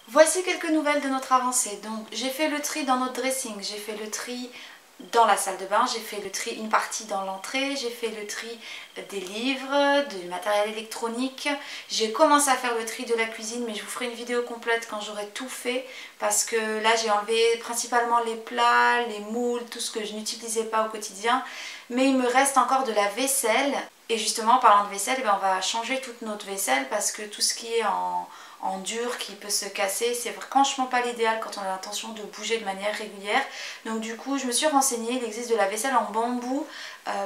Voici quelques nouvelles de notre avancée. Donc j'ai fait le tri dans notre dressing, j'ai fait le tri dans la salle de bain, j'ai fait le tri une partie dans l'entrée, j'ai fait le tri des livres, du matériel électronique. J'ai commencé à faire le tri de la cuisine, mais je vous ferai une vidéo complète quand j'aurai tout fait, parce que là j'ai enlevé principalement les plats, les moules, tout ce que je n'utilisais pas au quotidien. Mais il me reste encore de la vaisselle. Et justement, en parlant de vaisselle, on va changer toute notre vaisselle, parce que tout ce qui est en dur qui peut se casser, c'est franchement pas l'idéal quand on a l'intention de bouger de manière régulière. Donc du coup je me suis renseignée, il existe de la vaisselle en bambou,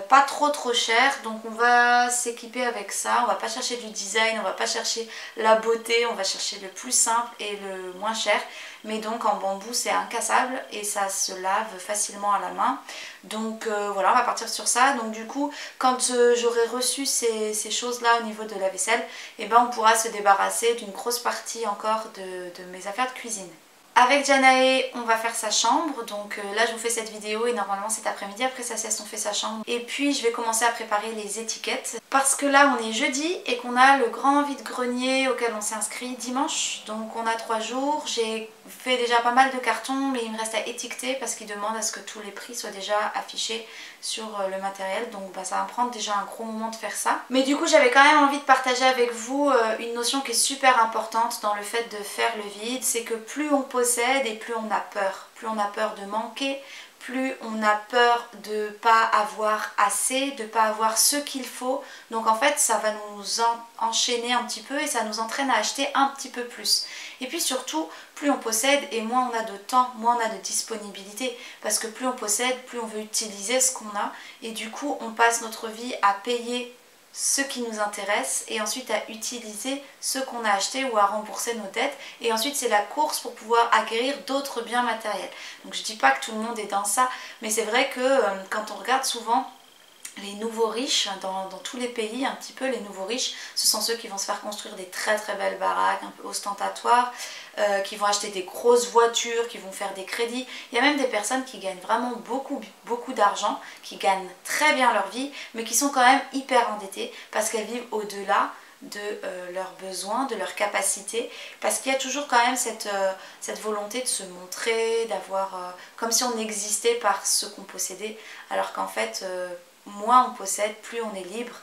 pas trop cher, donc on va s'équiper avec ça. On va pas chercher du design, on va pas chercher la beauté, on va chercher le plus simple et le moins cher. Mais donc en bambou c'est incassable et ça se lave facilement à la main. Donc voilà, on va partir sur ça. Donc du coup quand j'aurai reçu ces choses là au niveau de la vaisselle, et ben on pourra se débarrasser d'une grosse partie encore de mes affaires de cuisine. Avec Janae, on va faire sa chambre, donc là je vous fais cette vidéo et normalement cet après-midi après sa sieste on fait sa chambre. Et puis je vais commencer à préparer les étiquettes parce que là on est jeudi et qu'on a le grand vide-grenier auquel on s'est inscrit dimanche. Donc on a 3 jours, j'ai fait déjà pas mal de cartons mais il me reste à étiqueter parce qu'ils demandent à ce que tous les prix soient déjà affichés sur le matériel. Donc ça va me prendre déjà un gros moment de faire ça. Mais du coup j'avais quand même envie de partager avec vous une notion qui est super importante dans le fait de faire le vide, c'est que plus on possède et plus on a peur. Plus on a peur de manquer, plus on a peur de ne pas avoir assez, de ne pas avoir ce qu'il faut. Donc en fait ça va nous enchaîner un petit peu et ça nous entraîne à acheter un petit peu plus. Et puis surtout, plus on possède et moins on a de temps, moins on a de disponibilité. Parce que plus on possède, plus on veut utiliser ce qu'on a. Et du coup on passe notre vie à payer ce qui nous intéresse et ensuite à utiliser ce qu'on a acheté ou à rembourser nos dettes, et ensuite c'est la course pour pouvoir acquérir d'autres biens matériels. Donc je dis pas que tout le monde est dans ça, mais c'est vrai que quand on regarde souvent les nouveaux riches, dans tous les pays un petit peu, les nouveaux riches, ce sont ceux qui vont se faire construire des très belles baraques un peu ostentatoires, qui vont acheter des grosses voitures, qui vont faire des crédits. Il y a même des personnes qui gagnent vraiment beaucoup d'argent, qui gagnent très bien leur vie, mais qui sont quand même hyper endettées parce qu'elles vivent au-delà de leurs besoins, de leurs capacités, parce qu'il y a toujours quand même cette volonté de se montrer, d'avoir comme si on existait par ce qu'on possédait, alors qu'en fait moins on possède, plus on est libre,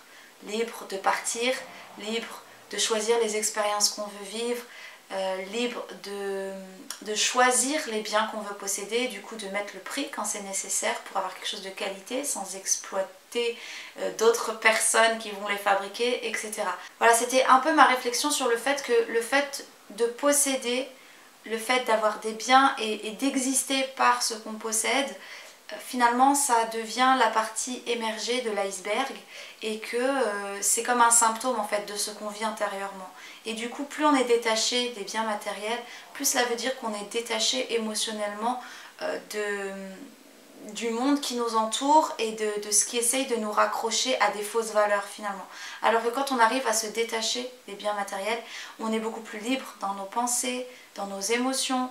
libre de partir, libre de choisir les expériences qu'on veut vivre, libre de choisir les biens qu'on veut posséder, du coup de mettre le prix quand c'est nécessaire pour avoir quelque chose de qualité sans exploiter d'autres personnes qui vont les fabriquer, etc. Voilà, c'était un peu ma réflexion sur le fait que le fait de posséder, le fait d'avoir des biens et d'exister par ce qu'on possède, finalement ça devient la partie émergée de l'iceberg et que c'est comme un symptôme en fait de ce qu'on vit intérieurement. Et du coup plus on est détaché des biens matériels, plus cela veut dire qu'on est détaché émotionnellement du monde qui nous entoure et de ce qui essaye de nous raccrocher à des fausses valeurs finalement. Alors que quand on arrive à se détacher des biens matériels, on est beaucoup plus libre dans nos pensées, dans nos émotions,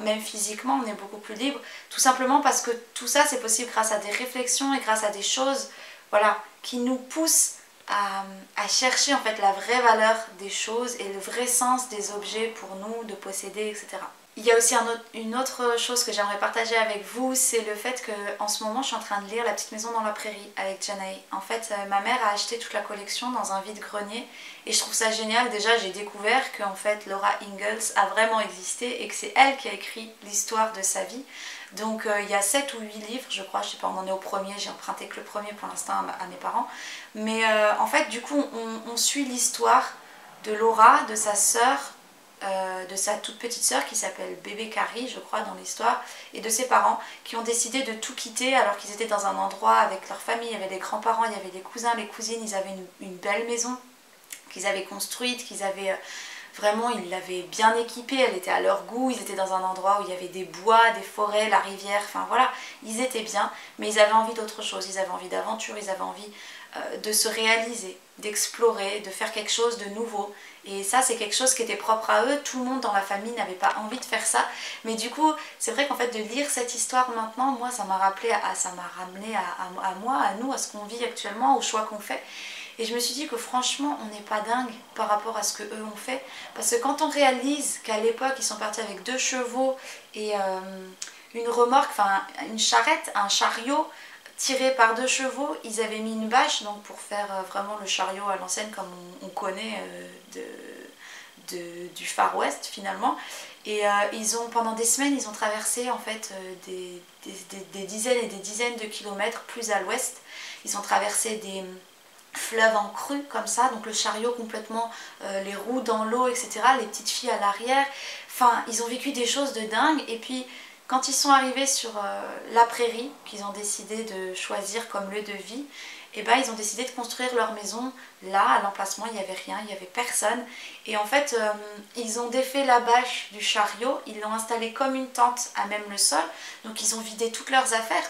même physiquement on est beaucoup plus libre, tout simplement parce que tout ça c'est possible grâce à des réflexions et grâce à des choses, voilà, qui nous poussent à chercher en fait la vraie valeur des choses et le vrai sens des objets pour nous de posséder, etc. Il y a aussi une autre chose que j'aimerais partager avec vous, c'est le fait que en ce moment je suis en train de lire La petite maison dans la prairie avec Janae. En fait ma mère a acheté toute la collection dans un vide-grenier et je trouve ça génial. Déjà j'ai découvert que en fait Laura Ingalls a vraiment existé et que c'est elle qui a écrit l'histoire de sa vie. Donc il y a 7 ou 8 livres je crois, je sais pas, on en est au premier, j'ai emprunté que le premier pour l'instant à mes parents. Mais en fait du coup on suit l'histoire de Laura, de sa sœur, de sa toute petite sœur qui s'appelle Bébé Carrie je crois dans l'histoire, et de ses parents qui ont décidé de tout quitter alors qu'ils étaient dans un endroit avec leur famille. Il y avait des grands-parents, il y avait des cousins, les cousines, ils avaient une belle maison qu'ils avaient construite, qu'ils avaient vraiment, ils l'avaient bien équipée, elle était à leur goût, ils étaient dans un endroit où il y avait des bois, des forêts, la rivière, enfin voilà, ils étaient bien, mais ils avaient envie d'autre chose, ils avaient envie d'aventure, ils avaient envie de se réaliser, d'explorer, de faire quelque chose de nouveau. Et ça c'est quelque chose qui était propre à eux, tout le monde dans la famille n'avait pas envie de faire ça. Mais du coup c'est vrai qu'en fait de lire cette histoire maintenant, moi ça m'a rappelé ça m'a ramené à moi, à nous, à ce qu'on vit actuellement, aux choix qu'on fait. Et je me suis dit que franchement, on n'est pas dingue par rapport à ce que eux ont fait. Parce que quand on réalise qu'à l'époque, ils sont partis avec 2 chevaux et une remorque, enfin une charrette, un chariot tiré par 2 chevaux, ils avaient mis une bâche donc pour faire vraiment le chariot à l'ancienne comme on connaît du Far West finalement. Et pendant des semaines, ils ont traversé en fait des dizaines et des dizaines de kilomètres plus à l'ouest. Ils ont traversé des fleuves en crue comme ça, donc le chariot complètement, les roues dans l'eau, etc. Les petites filles à l'arrière. Enfin, ils ont vécu des choses de dingue. Et puis, quand ils sont arrivés sur la prairie, qu'ils ont décidé de choisir comme lieu de vie, et ben ils ont décidé de construire leur maison là, à l'emplacement, il n'y avait rien, il n'y avait personne. Et en fait, ils ont défait la bâche du chariot, ils l'ont installée comme une tente à même le sol. Donc ils ont vidé toutes leurs affaires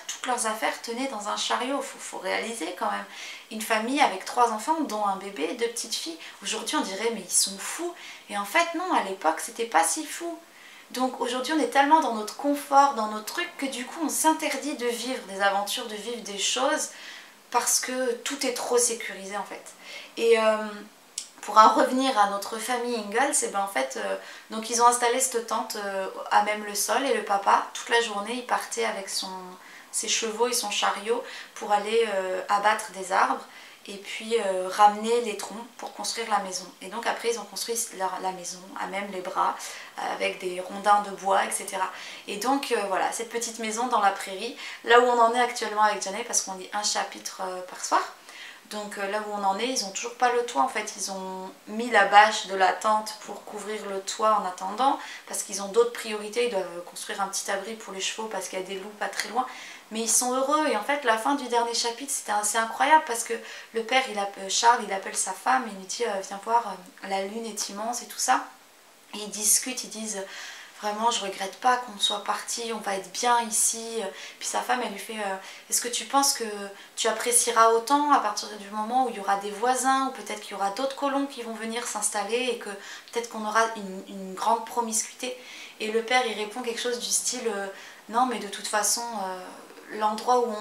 tenaient dans un chariot. Faut réaliser quand même. Une famille avec 3 enfants, dont un bébé et 2 petites filles. Aujourd'hui on dirait mais ils sont fous. Et en fait non, à l'époque c'était pas si fou. Donc aujourd'hui on est tellement dans notre confort, dans nos trucs, que du coup on s'interdit de vivre des aventures, de vivre des choses, parce que tout est trop sécurisé en fait. Et pour en revenir à notre famille Ingalls, et ben en fait, donc ils ont installé cette tente à même le sol, et le papa, toute la journée, il partait avec ses chevaux et son chariot pour aller abattre des arbres et puis ramener les troncs pour construire la maison. Et donc après ils ont construit la maison à même les bras avec des rondins de bois, etc. Et donc voilà, cette petite maison dans la prairie, là où on en est actuellement avec Janae, parce qu'on lit un chapitre par soir. Donc là où on en est, ils n'ont toujours pas le toit en fait, ils ont mis la bâche de la tente pour couvrir le toit en attendant, parce qu'ils ont d'autres priorités, ils doivent construire un petit abri pour les chevaux parce qu'il y a des loups pas très loin. Mais ils sont heureux, et en fait la fin du dernier chapitre c'était assez incroyable, parce que le père, Charles, il appelle sa femme et il lui dit viens voir, la lune est immense et tout ça. Et ils discutent, ils disent vraiment je regrette pas qu'on soit parti, on va être bien ici. Puis sa femme elle lui fait est-ce que tu penses que tu apprécieras autant à partir du moment où il y aura des voisins, ou peut-être qu'il y aura d'autres colons qui vont venir s'installer, et que peut-être qu'on aura une grande promiscuité. Et le père il répond quelque chose du style non mais de toute façon l'endroit où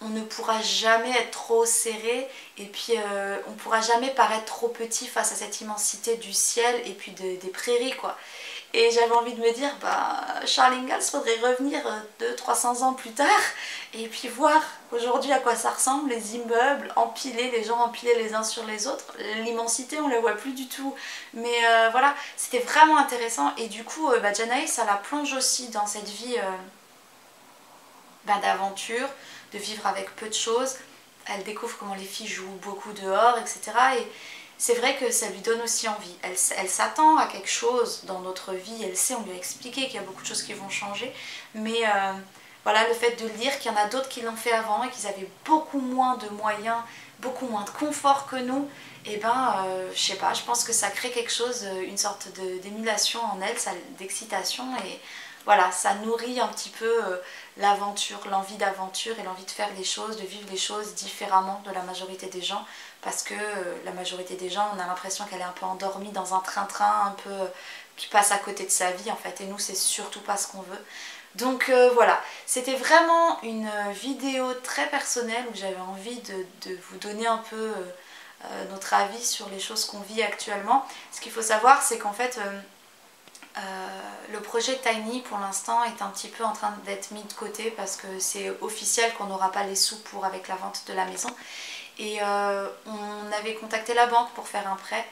on ne pourra jamais être trop serré, et puis on ne pourra jamais paraître trop petit face à cette immensité du ciel et puis des prairies quoi. Et j'avais envie de me dire, bah, Charles Ingalls, faudrait revenir 200-300 ans plus tard et puis voir aujourd'hui à quoi ça ressemble, les immeubles empilés, les gens empilés les uns sur les autres. L'immensité, on la voit plus du tout. Mais voilà, c'était vraiment intéressant. Et du coup, Janae, ça la plonge aussi dans cette vie d'aventure, de vivre avec peu de choses. Elle découvre comment les filles jouent beaucoup dehors, etc. Et c'est vrai que ça lui donne aussi envie. Elle s'attend à quelque chose dans notre vie, elle sait, on lui a expliqué qu'il y a beaucoup de choses qui vont changer, mais voilà, le fait de lire qu'il y en a d'autres qui l'ont fait avant et qu'ils avaient beaucoup moins de moyens, beaucoup moins de confort que nous, et ben je sais pas, je pense que ça crée quelque chose, une sorte d'émulation en elle, d'excitation, et voilà, ça nourrit un petit peu l'aventure, l'envie d'aventure et l'envie de faire les choses, de vivre les choses différemment de la majorité des gens, parce que la majorité des gens, on a l'impression qu'elle est un peu endormie dans un train-train, un peu qui passe à côté de sa vie en fait, et nous c'est surtout pas ce qu'on veut. Donc voilà, c'était vraiment une vidéo très personnelle où j'avais envie de vous donner un peu notre avis sur les choses qu'on vit actuellement. Ce qu'il faut savoir, c'est qu'en fait le projet Tiny pour l'instant est un petit peu en train d'être mis de côté, parce que c'est officiel qu'on n'aura pas les sous pour avec la vente de la maison. Et on avait contacté la banque pour faire un prêt,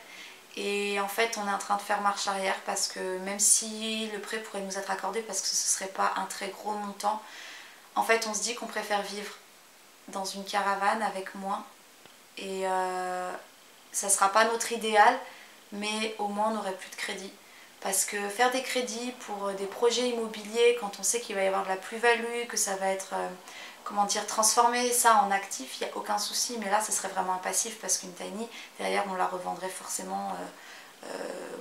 et en fait on est en train de faire marche arrière, parce que même si le prêt pourrait nous être accordé, parce que ce serait pas un très gros montant, en fait on se dit qu'on préfère vivre dans une caravane avec moins, et ça sera pas notre idéal, mais au moins on n'aurait plus de crédit. Parce que faire des crédits pour des projets immobiliers, quand on sait qu'il va y avoir de la plus-value, que ça va être, comment dire, transformer ça en actif, il n'y a aucun souci. Mais là, ce serait vraiment un passif, parce qu'une tiny, derrière, on la revendrait forcément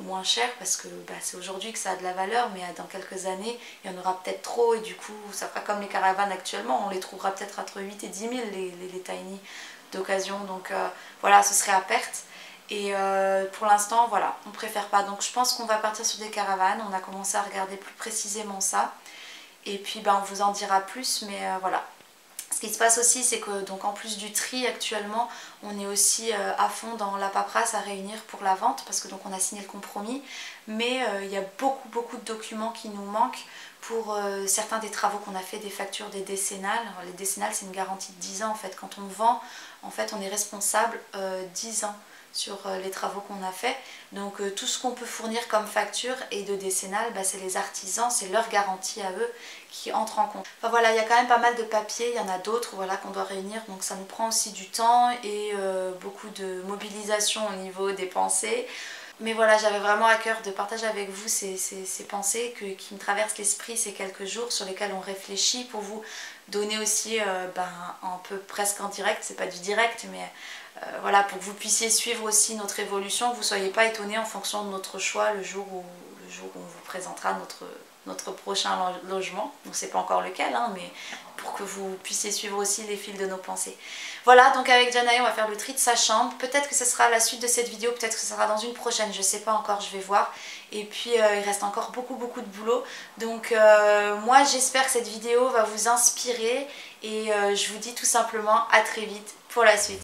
moins cher, parce que c'est aujourd'hui que ça a de la valeur, mais dans quelques années, il y en aura peut-être trop, et du coup, ça fera comme les caravanes actuellement, on les trouvera peut-être entre 8 et 10 000, les tiny d'occasion. Donc voilà, ce serait à perte. Et pour l'instant, voilà, on préfère pas. Donc je pense qu'on va partir sur des caravanes. On a commencé à regarder plus précisément ça. Et puis on vous en dira plus. Mais voilà, Ce qui se passe aussi, c'est que donc en plus du tri actuellement, on est aussi à fond dans la paperasse à réunir pour la vente parce que donc on a signé le compromis, mais il y a beaucoup de documents qui nous manquent pour certains des travaux qu'on a fait, des factures, des décennales. Alors, les décennales, c'est une garantie de 10 ans en fait. Quand on vend, en fait, on est responsable 10 ans sur les travaux qu'on a fait. Donc tout ce qu'on peut fournir comme facture et de décennale, bah, c'est les artisans, c'est leur garantie à eux qui entre en compte. Enfin voilà, il y a quand même pas mal de papiers, il y en a d'autres voilà, qu'on doit réunir, donc ça nous prend aussi du temps et beaucoup de mobilisation au niveau des pensées. Mais voilà, j'avais vraiment à cœur de partager avec vous ces pensées qui me traversent l'esprit ces quelques jours, sur lesquels on réfléchit, pour vous donner aussi un peu presque en direct, c'est pas du direct, mais voilà, pour que vous puissiez suivre aussi notre évolution, que vous ne soyez pas étonnés en fonction de notre choix le jour où on vous présentera notre prochain logement. Donc c'est pas encore lequel, hein, mais pour que vous puissiez suivre aussi les fils de nos pensées. Voilà, donc avec Janae, on va faire le tri de sa chambre. Peut-être que ce sera la suite de cette vidéo, peut-être que ce sera dans une prochaine, je sais pas encore, je vais voir. Et puis il reste encore beaucoup de boulot. Donc moi j'espère que cette vidéo va vous inspirer et je vous dis tout simplement à très vite pour la suite.